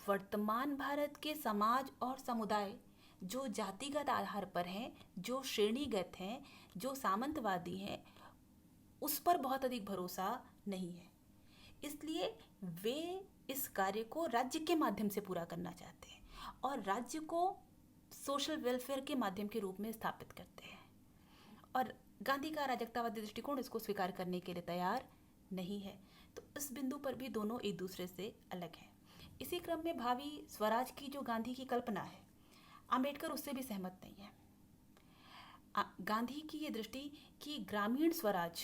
वर्तमान भारत के समाज और समुदाय जो जातिगत आधार पर हैं, जो श्रेणीगत हैं, जो सामंतवादी हैं, उस पर बहुत अधिक भरोसा नहीं है। इसलिए वे इस कार्य को राज्य के माध्यम से पूरा करना चाहते हैं और राज्य को सोशल वेलफेयर के माध्यम के रूप में स्थापित करते हैं। और गांधी का अराजकतावादी दृष्टिकोण इसको स्वीकार करने के लिए तैयार नहीं है। तो इस बिंदु पर भी दोनों एक दूसरे से अलग हैं। इसी क्रम में भावी स्वराज की जो गांधी की कल्पना है, अंबेडकर उससे भी सहमत नहीं है। गांधी की ये दृष्टि कि ग्रामीण स्वराज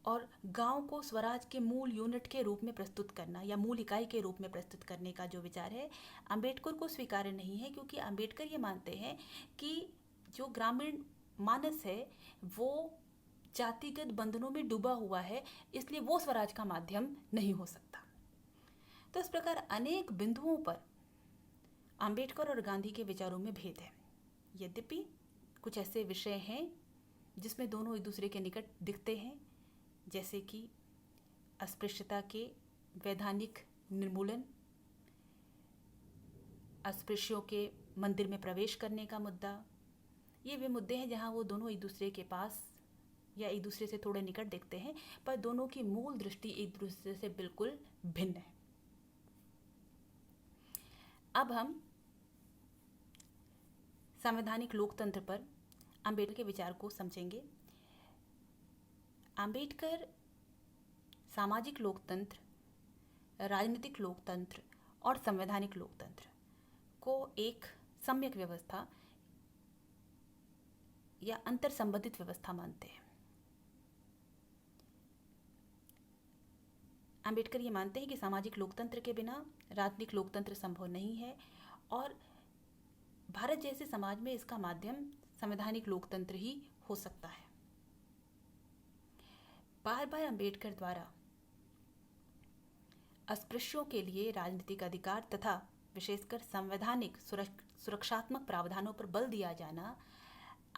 और गांव को स्वराज के मूल यूनिट के रूप में प्रस्तुत करना या मूल इकाई के रूप में प्रस्तुत करने का जो विचार है, अंबेडकर को स्वीकार्य नहीं है, क्योंकि अंबेडकर ये मानते हैं कि जो ग्रामीण मानस है वो जातिगत बंधनों में डूबा हुआ है, इसलिए वो स्वराज का माध्यम नहीं हो सकता। तो इस प्रकार अनेक बिंदुओं पर अंबेडकर और गांधी के विचारों में भेद है। यद्यपि कुछ ऐसे विषय हैं जिसमें दोनों एक दूसरे के निकट दिखते हैं, जैसे कि अस्पृश्यता के वैधानिक निर्मूलन, अस्पृश्यों के मंदिर में प्रवेश करने का मुद्दा। ये वे मुद्दे हैं जहां वो दोनों एक दूसरे के पास या एक दूसरे से थोड़े निकट दिखते हैं, पर दोनों की मूल दृष्टि एक दूसरे से बिल्कुल भिन्न है। अब हम संवैधानिक लोकतंत्र पर अंबेडकर के विचार को समझेंगे। अंबेडकर सामाजिक लोकतंत्र, राजनीतिक लोकतंत्र और संवैधानिक लोकतंत्र को एक सम्यक व्यवस्था या अंतर संबंधित व्यवस्था मानते हैं। अंबेडकर ये मानते हैं कि सामाजिक लोकतंत्र के बिना राजनीतिक लोकतंत्र संभव नहीं है, और भारत जैसे समाज में इसका माध्यम संवैधानिक लोकतंत्र ही हो सकता है। बार बार अंबेडकर द्वारा अस्पृश्यों के लिए राजनीतिक अधिकार तथा विशेषकर संवैधानिक सुरक्षात्मक प्रावधानों पर बल दिया जाना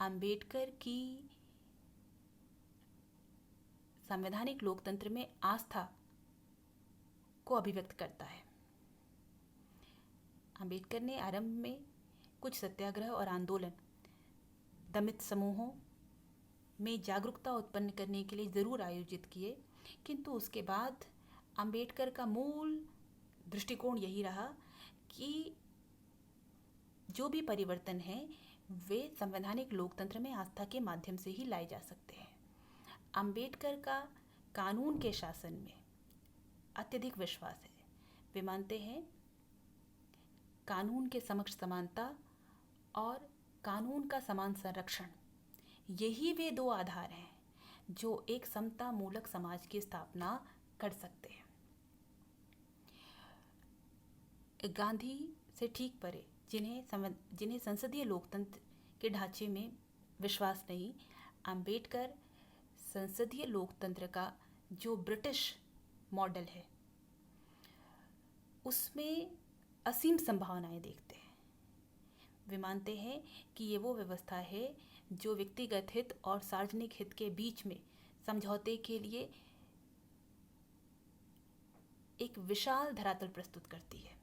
अंबेडकर की संवैधानिक लोकतंत्र में आस्था को अभिव्यक्त करता है। अंबेडकर ने आरंभ में कुछ सत्याग्रह और आंदोलन दमित समूहों में जागरूकता उत्पन्न करने के लिए ज़रूर आयोजित किए, किंतु उसके बाद अंबेडकर का मूल दृष्टिकोण यही रहा कि जो भी परिवर्तन हैं वे संवैधानिक लोकतंत्र में आस्था के माध्यम से ही लाए जा सकते हैं। अंबेडकर का कानून के शासन में अत्यधिक विश्वास है। वे मानते हैं कानून के समक्ष समानता और कानून का समान संरक्षण, यही वे दो आधार हैं जो एक समता मूलक समाज की स्थापना कर सकते हैं। गांधी से ठीक परे जिन्हें संसदीय लोकतंत्र के ढांचे में विश्वास नहीं, अंबेडकर संसदीय लोकतंत्र का जो ब्रिटिश मॉडल है उसमें असीम संभावनाएं देखते हैं। वे मानते हैं कि ये वो व्यवस्था है जो व्यक्तिगत हित और सार्वजनिक हित के बीच में समझौते के लिए एक विशाल धरातल प्रस्तुत करती है।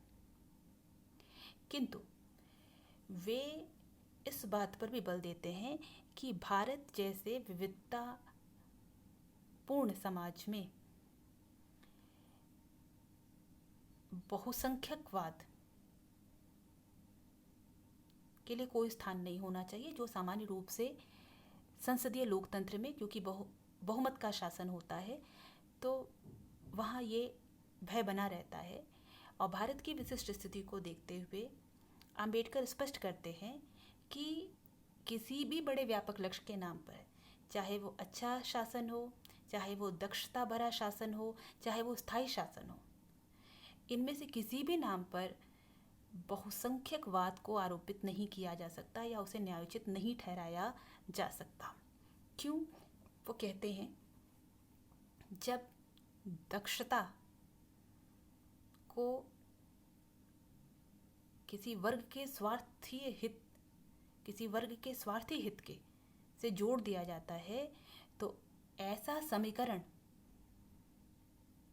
किंतु वे इस बात पर भी बल देते हैं कि भारत जैसे विविधता पूर्ण समाज में बहुसंख्यकवाद के लिए कोई स्थान नहीं होना चाहिए, जो सामान्य रूप से संसदीय लोकतंत्र में, क्योंकि बहुमत का शासन होता है, तो वहाँ ये भय बना रहता है। और भारत की विशिष्ट स्थिति को देखते हुए अंबेडकर स्पष्ट करते हैं कि किसी भी बड़े व्यापक लक्ष्य के नाम पर, चाहे वो अच्छा शासन हो, चाहे वो दक्षता भरा शासन हो, चाहे वो स्थायी शासन हो, इनमें से किसी भी नाम पर बहुसंख्यकवाद को आरोपित नहीं किया जा सकता या उसे न्यायोचित नहीं ठहराया जा सकता। क्यों? वो कहते हैं जब दक्षता को किसी वर्ग के स्वार्थी हित के से जोड़ दिया जाता है, तो ऐसा समीकरण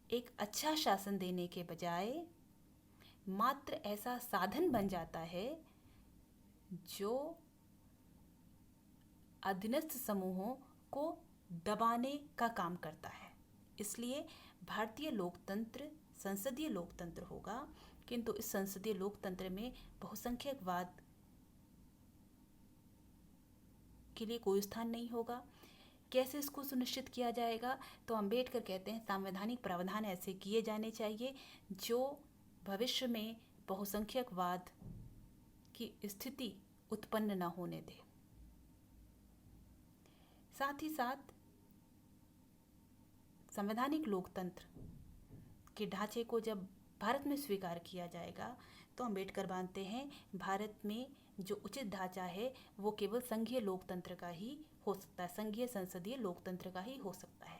एक अच्छा शासन देने के बजाय मात्र ऐसा साधन बन जाता है जो अधीनस्थ समूहों को दबाने का काम करता है। इसलिए भारतीय लोकतंत्र संसदीय लोकतंत्र होगा, किंतु इस संसदीय लोकतंत्र में बहुसंख्यकवाद के लिए कोई स्थान नहीं होगा। कैसे इसको सुनिश्चित किया जाएगा? तो अंबेडकर कहते हैं संवैधानिक प्रावधान ऐसे किए जाने चाहिए जो भविष्य में बहुसंख्यकवाद की स्थिति उत्पन्न न होने दे। साथ ही साथ संवैधानिक लोकतंत्र के ढांचे को जब भारत में स्वीकार किया जाएगा, तो अंबेडकर मानते हैं भारत में जो उचित ढांचा है वो केवल संघीय लोकतंत्र का ही हो सकता है, संघीय संसदीय लोकतंत्र का ही हो सकता है।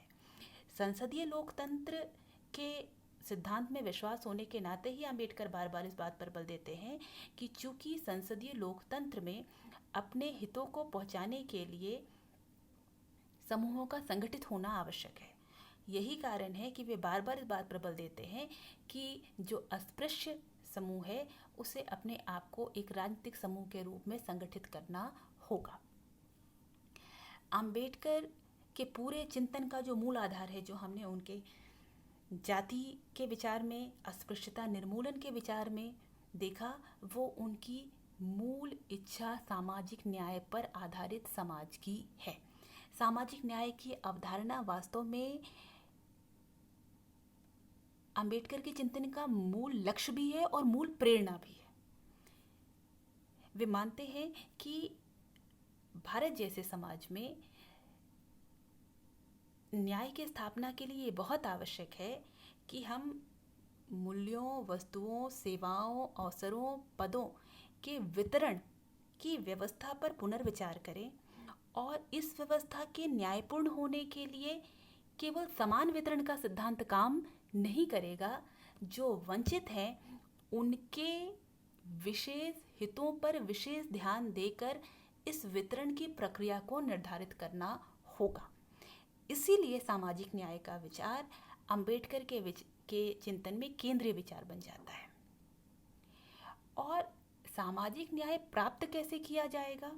संसदीय लोकतंत्र के सिद्धांत में विश्वास होने के नाते ही अंबेडकर बार बार इस बात पर बल देते हैं कि चूंकि संसदीय लोकतंत्र में अपने हितों को पहुंचाने के लिए समूहों का संगठित होना आवश्यक है। यही कारण है कि वे बार बार इस बात पर बल देते हैं कि जो अस्पृश्य समूह है उसे अपने आप को एक राजनीतिक समूह के रूप में संगठित करना होगा। अंबेडकर के पूरे चिंतन का जो मूल आधार है, जो हमने उनके जाति के विचार में, अस्पृश्यता निर्मूलन के विचार में देखा, वो उनकी मूल इच्छा सामाजिक न्याय पर आधारित समाज की है। सामाजिक न्याय की अवधारणा वास्तव में अंबेडकर के चिंतन का मूल लक्ष्य भी है और मूल प्रेरणा भी है। वे मानते हैं कि भारत जैसे समाज में न्याय की स्थापना के लिए ये बहुत आवश्यक है कि हम मूल्यों, वस्तुओं, सेवाओं, अवसरों, पदों के वितरण की व्यवस्था पर पुनर्विचार करें और इस व्यवस्था के न्यायपूर्ण होने के लिए केवल समान वितरण का सिद्धांत काम नहीं करेगा। जो वंचित हैं उनके विशेष हितों पर विशेष ध्यान देकर इस वितरण की प्रक्रिया को निर्धारित करना होगा। इसीलिए सामाजिक न्याय का विचार अंबेडकर के चिंतन में केंद्रीय विचार बन जाता है। और सामाजिक न्याय प्राप्त कैसे किया जाएगा?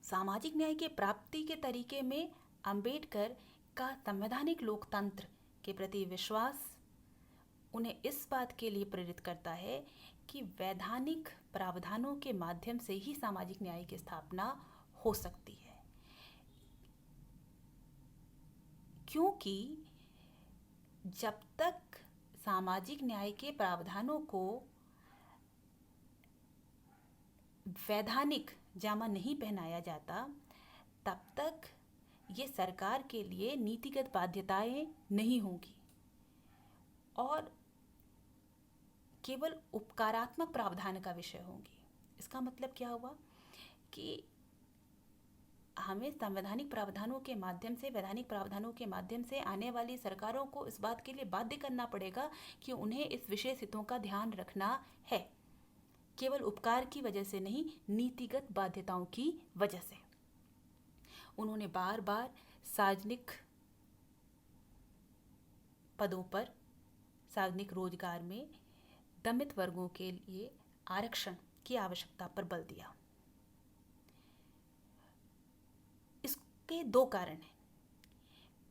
सामाजिक न्याय की प्राप्ति के तरीके में अंबेडकर का संवैधानिक लोकतंत्र के प्रति विश्वास उन्हें इस बात के लिए प्रेरित करता है कि वैधानिक प्रावधानों के माध्यम से ही सामाजिक न्याय की स्थापना हो सकती है, क्योंकि जब तक सामाजिक न्याय के प्रावधानों को वैधानिक जामा नहीं पहनाया जाता, तब तक ये सरकार के लिए नीतिगत बाध्यताएं नहीं होंगी और केवल उपकारात्मक प्रावधान का विषय होंगी। इसका मतलब क्या हुआ कि हमें संवैधानिक प्रावधानों के माध्यम से, वैधानिक प्रावधानों के माध्यम से आने वाली सरकारों को इस बात के लिए बाध्य करना पड़ेगा कि उन्हें इस विशेष हितों का ध्यान रखना है, केवल उपकार की वजह से नहीं, नीतिगत बाध्यताओं की वजह से। उन्होंने बार बार सार्वजनिक पदों पर, सार्वजनिक रोजगार में दमित वर्गों के लिए आरक्षण की आवश्यकता पर बल दिया। इसके दो कारण हैं।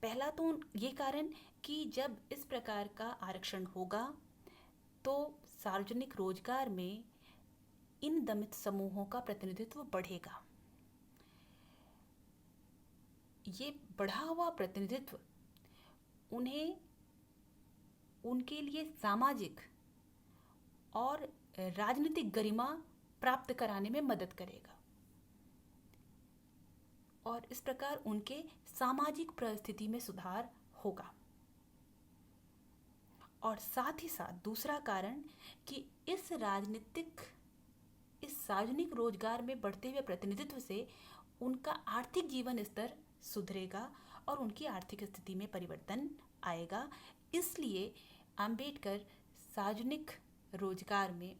पहला तो ये कारण कि जब इस प्रकार का आरक्षण होगा तो सार्वजनिक रोजगार में इन दमित समूहों का प्रतिनिधित्व बढ़ेगा। ये बढ़ा हुआ प्रतिनिधित्व उन्हें उनके लिए सामाजिक और राजनीतिक गरिमा प्राप्त कराने में मदद करेगा और इस प्रकार उनके सामाजिक परिस्थिति में सुधार होगा। और साथ ही साथ दूसरा कारण कि इस सार्वजनिक रोजगार में बढ़ते हुए प्रतिनिधित्व से उनका आर्थिक जीवन स्तर सुधरेगा और उनकी आर्थिक स्थिति में परिवर्तन आएगा। इसलिए अंबेडकर सार्वजनिक रोजगार में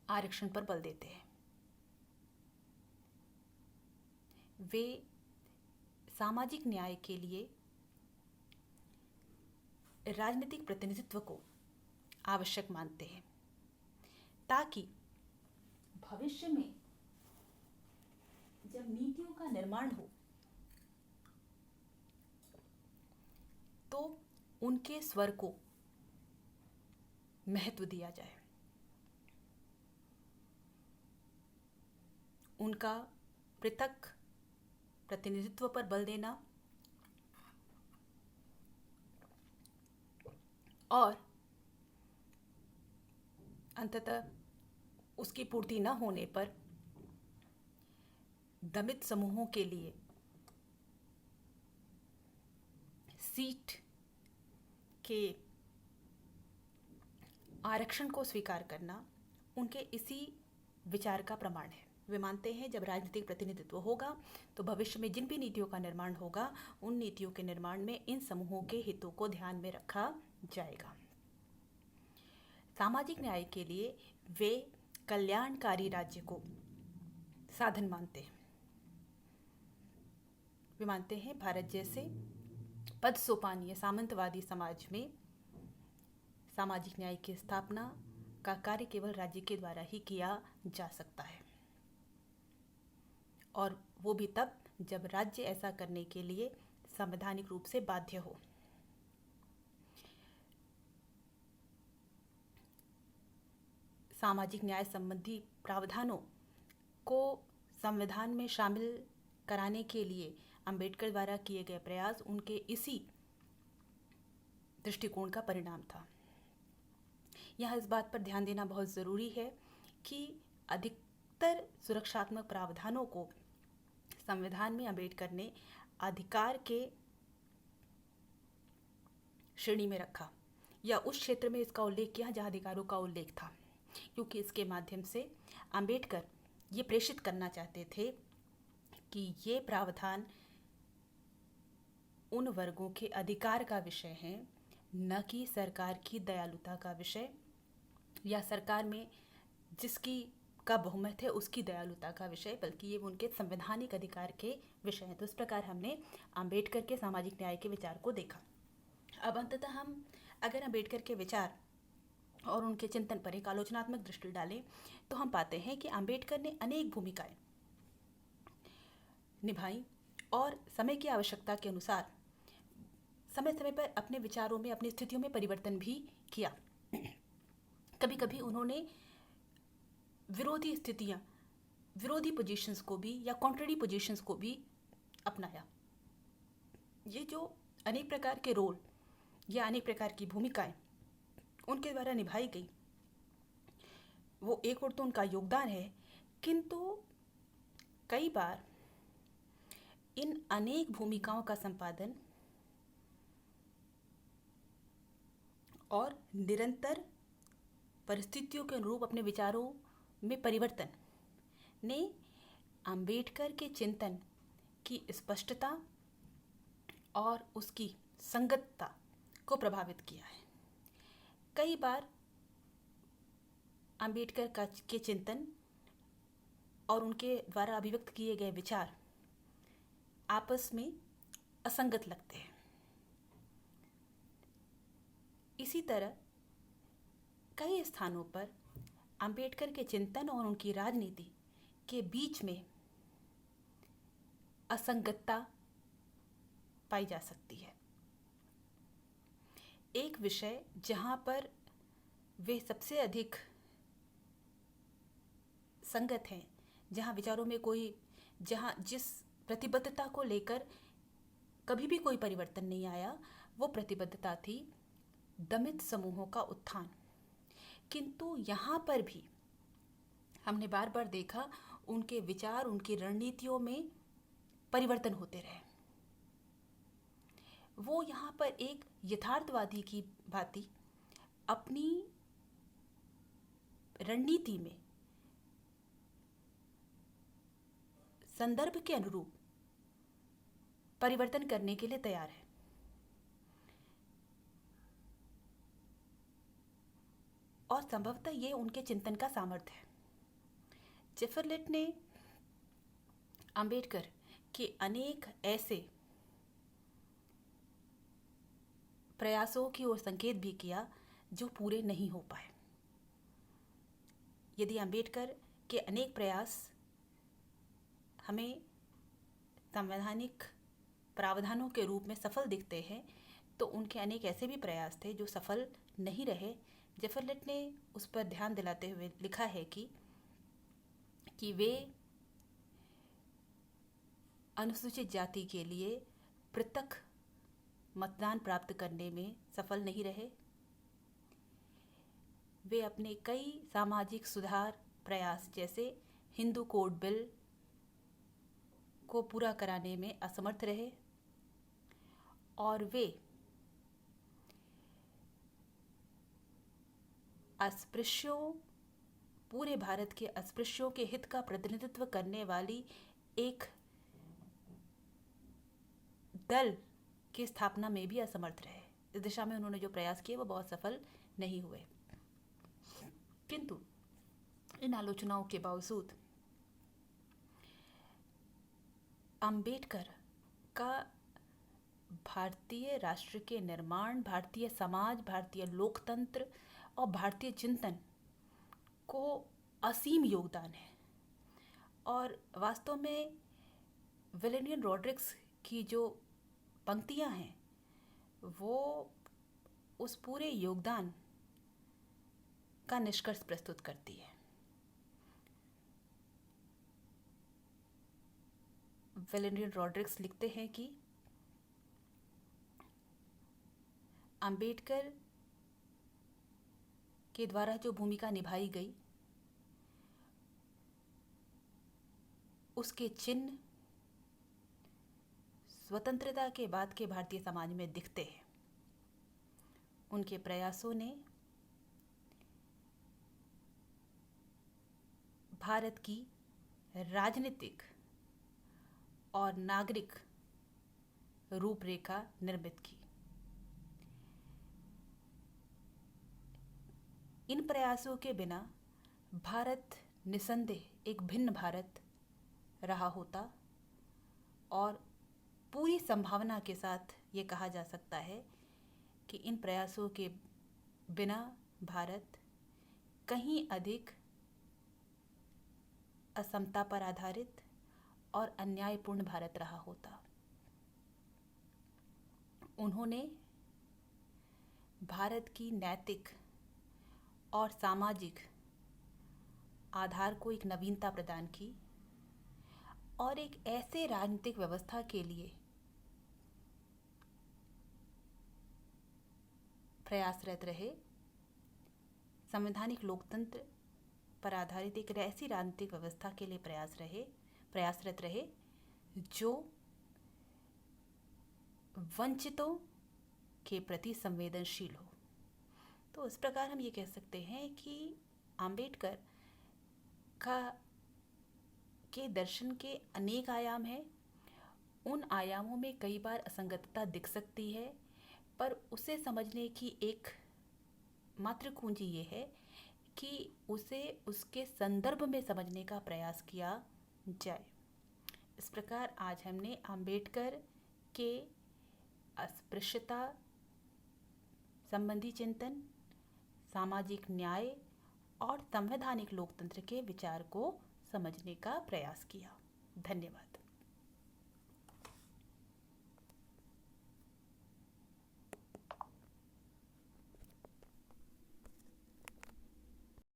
आरक्षण पर बल देते हैं। वे सामाजिक न्याय के लिए राजनीतिक प्रतिनिधित्व को आवश्यक मानते हैं ताकि भविष्य में जब नीतियों का निर्माण हो तो उनके स्वर को महत्व दिया जाए, उनका पृथक प्रतिनिधित्व पर बल देना और अंततः उसकी पूर्ति न होने पर दमित समूहों के लिए सीट के आरक्षण को स्वीकार करना उनके इसी विचार का प्रमाण है। वे मानते हैं जब राजनीतिक प्रतिनिधित्व होगा तो भविष्य में जिन भी नीतियों का निर्माण होगा उन नीतियों के निर्माण में इन समूहों के हितों को ध्यान में रखा जाएगा। सामाजिक न्याय के लिए वे कल्याणकारी राज्य को साधन मानते हैं। वे मानते हैं भारत जैसे पद सोपानीय सामंतवादी समाज में सामाजिक न्याय की स्थापना का कार्य केवल राज्य के द्वारा ही किया जा सकता है और वो भी तब जब राज्य ऐसा करने के लिए संवैधानिक रूप से बाध्य हो। सामाजिक न्याय संबंधी प्रावधानों को संविधान में शामिल कराने के लिए अंबेडकर द्वारा किए गए प्रयास उनके इसी दृष्टिकोण का परिणाम था। यहाँ इस बात पर ध्यान देना बहुत ज़रूरी है कि अधिकतर सुरक्षात्मक प्रावधानों को संविधान में अंबेडकर ने अधिकार के श्रेणी में रखा या उस क्षेत्र में इसका उल्लेख किया जहाँ अधिकारों का उल्लेख था, क्योंकि इसके माध्यम से अंबेडकर ये प्रेषित करना चाहते थे कि ये प्रावधान उन वर्गों के अधिकार का विषय है, न कि सरकार की दयालुता का विषय या सरकार में जिसकी का बहुमत है उसकी दयालुता का विषय, बल्कि ये उनके संवैधानिक अधिकार के विषय हैं। तो इस प्रकार हमने अंबेडकर के सामाजिक न्याय के विचार को देखा। अब अंततः हम अगर अंबेडकर के विचार और उनके चिंतन पर एक आलोचनात्मक दृष्टि डालें तो हम पाते हैं कि अंबेडकर ने अनेक भूमिकाएं निभाई और समय की आवश्यकता के अनुसार समय समय पर अपने विचारों में अपनी स्थितियों में परिवर्तन भी किया। कभी कभी उन्होंने विरोधी स्थितियां, विरोधी पोजीशंस को भी या कॉन्ट्ररी पोजीशंस को भी अपनाया। ये जो अनेक प्रकार के रोल या अनेक प्रकार की भूमिकाएं उनके द्वारा निभाई गई वो एक और तो उनका योगदान है, किंतु कई बार इन अनेक भूमिकाओं का संपादन और निरंतर परिस्थितियों के अनुरूप अपने विचारों में परिवर्तन ने अंबेडकर के चिंतन की स्पष्टता और उसकी संगतता को प्रभावित किया है। कई बार अंबेडकर के चिंतन और उनके द्वारा अभिव्यक्त किए गए विचार आपस में असंगत लगते हैं। इसी तरह कई स्थानों पर अंबेडकर के चिंतन और उनकी राजनीति के बीच में असंगतता पाई जा सकती है। एक विषय जहाँ पर वे सबसे अधिक संगत हैं, जहाँ विचारों में जहाँ जिस प्रतिबद्धता को लेकर कभी भी कोई परिवर्तन नहीं आया, वो प्रतिबद्धता थी दमित समूहों का उत्थान। किंतु यहाँ पर भी हमने बार बार देखा उनके विचार, उनकी रणनीतियों में परिवर्तन होते रहे। वो यहाँ पर एक यथार्थवादी की भांति अपनी रणनीति में संदर्भ के अनुरूप परिवर्तन करने के लिए तैयार है। और संभवतः ये उनके चिंतन का सामर्थ्य है। जेफरलेट ने अंबेडकर के अनेक ऐसे प्रयासों की ओर संकेत भी किया जो पूरे नहीं हो पाए। यदि अंबेडकर के अनेक प्रयास हमें संवैधानिक प्रावधानों के रूप में सफल दिखते हैं, तो उनके अनेक ऐसे भी प्रयास थे जो सफल नहीं रहे। जेफरलेट ने उस पर ध्यान दिलाते हुए लिखा है कि वे अनुसूचित जाति के लिए पृथक मतदान प्राप्त करने में सफल नहीं रहे। वे अपने कई सामाजिक सुधार प्रयास जैसे हिंदू कोड बिल को पूरा कराने में असमर्थ रहे, और वे अस्पृश्यों, पूरे भारत के अस्पृश्यों के हित का प्रतिनिधित्व करने वाली एक दल की स्थापना में भी असमर्थ रहे। इस दिशा में उन्होंने जो प्रयास किए वो बहुत सफल नहीं हुए। किंतु इन आलोचनाओं के बावजूद अंबेडकर का भारतीय राष्ट्र के निर्माण, भारतीय समाज, भारतीय लोकतंत्र और भारतीय चिंतन को असीम योगदान है। और वास्तव में विलेनियन रॉड्रिक्स की जो पंक्तियां हैं वो उस पूरे योगदान का निष्कर्ष प्रस्तुत करती है। विलेनियन रॉड्रिक्स लिखते हैं कि अंबेडकर के द्वारा जो भूमिका निभाई गई उसके चिन्ह स्वतंत्रता के बाद के भारतीय समाज में दिखते हैं। उनके प्रयासों ने भारत की राजनीतिक और नागरिक रूपरेखा निर्मित की। इन प्रयासों के बिना भारत निसंदेह एक भिन्न भारत रहा होता, और पूरी संभावना के साथ ये कहा जा सकता है कि इन प्रयासों के बिना भारत कहीं अधिक असमता पर आधारित और अन्यायपूर्ण भारत रहा होता। उन्होंने भारत की नैतिक और सामाजिक आधार को एक नवीनता प्रदान की और एक ऐसे राजनीतिक व्यवस्था के लिए प्रयासरत रहे, संवैधानिक लोकतंत्र पर आधारित एक ऐसी राजनीतिक व्यवस्था के लिए प्रयासरत रहे जो वंचितों के प्रति संवेदनशील हो। तो इस प्रकार हम ये कह सकते हैं कि अंबेडकर के दर्शन के अनेक आयाम हैं। उन आयामों में कई बार असंगतता दिख सकती है, पर उसे समझने की एक मात्र कुंजी ये है कि उसे उसके संदर्भ में समझने का प्रयास किया जाए। इस प्रकार आज हमने अंबेडकर के अस्पृश्यता संबंधी चिंतन, सामाजिक न्याय और संवैधानिक लोकतंत्र के विचार को समझने का प्रयास किया। धन्यवाद।